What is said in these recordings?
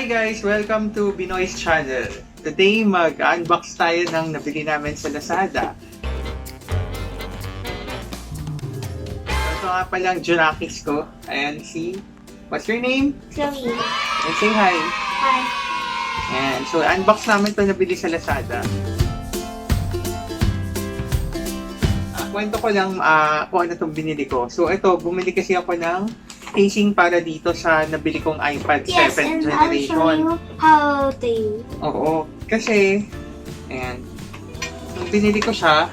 guys! Welcome to BINOY'S channel. Today, mag-unbox tayo ng nabili namin sa Lazada. Ito nga palang Junakis ko. Ayan si... What's your name? Chloe. And say hi. Hi. Ayan. So, unbox namin ito nabili sa Lazada. Kwento ko lang kung ano itong binili ko. So, ito, bumili kasi ako ng casing para dito sa nabili kong iPad 7th generation. I'll show you how to use. Oo. Kasi, ayan. Nung binili ko siya,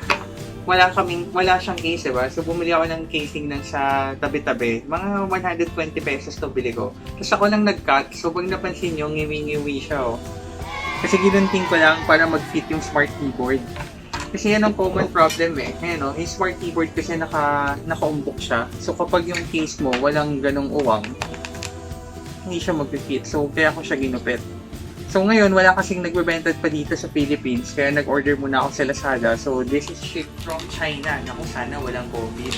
wala siyang case, diba? So, bumili ako ng casing ng sa tabi-tabi. Mga 120 pesos to bili ko. Tapos ako lang nag-cut. So, pag napansin nyo, ngiwi-ngiwi siya, oh. Kasi ginunting ko lang para mag-fit yung smart keyboard. Kasi yan ang common problem eh. Ayan o, yung smart keyboard kasi nakaumbok siya. So kapag yung case mo walang ganong uwang, hindi siya mag-fit. So kaya ko siya ginupit. So ngayon, wala kasing nagbebenta pa dito sa Philippines. Kaya nag-order muna ako sa Lazada. So this is shipped from China. Naku, sana walang COVID.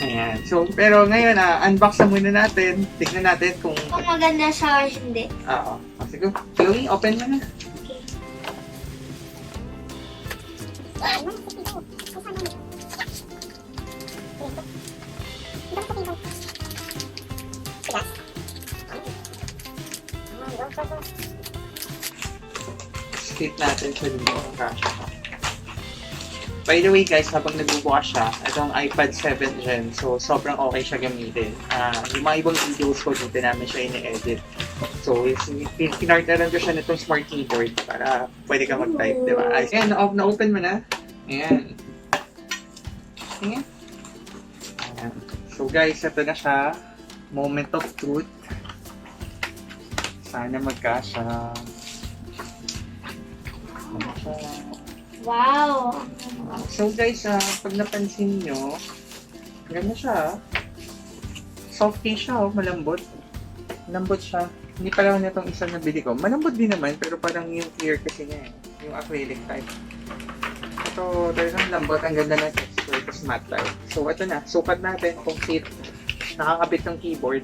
Ayan. So, pero ngayon, unbox na muna natin. Tignan natin kung maganda siya or hindi. Oo. Sige, Chloe, open mo na. Split natin siya dito ang kasha. By the way guys, habang nagbubukas siya, itong iPad 7th Gen, so sobrang okay siya gamitin. Yung mga ibang videos ko dito namin siya ini-edit. So, pinartneran ko siya nitong smart keyboard para pwede ka mag-type, di ba? Ayan, na-open mo na. Ayan. Ayan. Ayan. So guys, ito na siya. Moment of truth. Sana magkasya. Wow! So guys, pag napansin nyo, ganda siya. Soft case siya, malambot. Malambot siya. Hindi pa lang itong isang nabili ko. Malambot din naman, pero parang yung clear kasi niya eh. Yung acrylic type. Ito, talagang lambot. Ang ganda ng texture. Ito matte type. So ito na. Sukat natin kung fit. Nakakabit ng keyboard.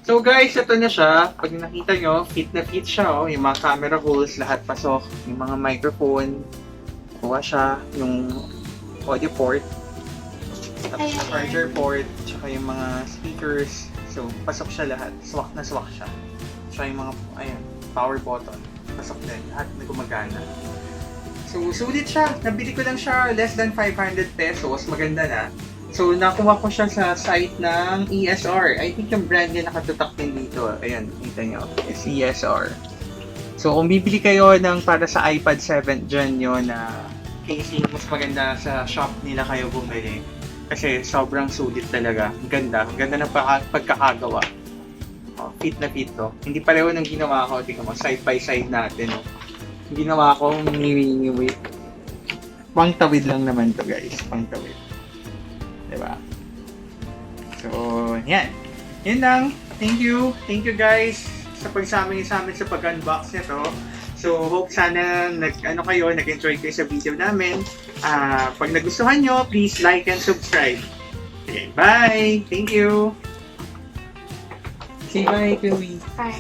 So guys, ito na siya. Pag nakita nyo, fit na fit siya. Oh. Yung mga camera holes, lahat pasok. Yung mga microphone, kuha siya. Yung audio port, tapos charger port, tsaka yung mga speakers. So, pasok siya lahat. Swak na swak siya. Tsaka yung mga, ayan, power button. Pasok din. Lahat na gumagana. So, sulit siya. Nabili ko lang siya less than 500 pesos. Maganda na. So, nakuha ko siya sa site ng ESR. I think yung brand niya nakatutak din dito. Ayan, kita nyo. It's ESR. So, kung bibili kayo ng para sa iPad 7th Gen nyo na casing, mas maganda sa shop nila kayo bumili. Kasi sobrang sulit talaga. Ganda. Ganda ng pagkakagawa. Oh, fit na fit to. Hindi pareho ng ginawa ko. Tingnan mo, side by side natin. Oh. Ginawa ko, ngiwi-ngiwi. Pangtawid lang naman to guys. Pangtawid. Diba? So, yan. Yan lang. Thank you. Thank you guys sa pagsama sa amin sa pag-unbox nito. So, hope sana nag-enjoy kayo sa video namin. Pag nagustuhan nyo, please like and subscribe. Okay, bye! Thank you! Say bye, Chloe! Bye.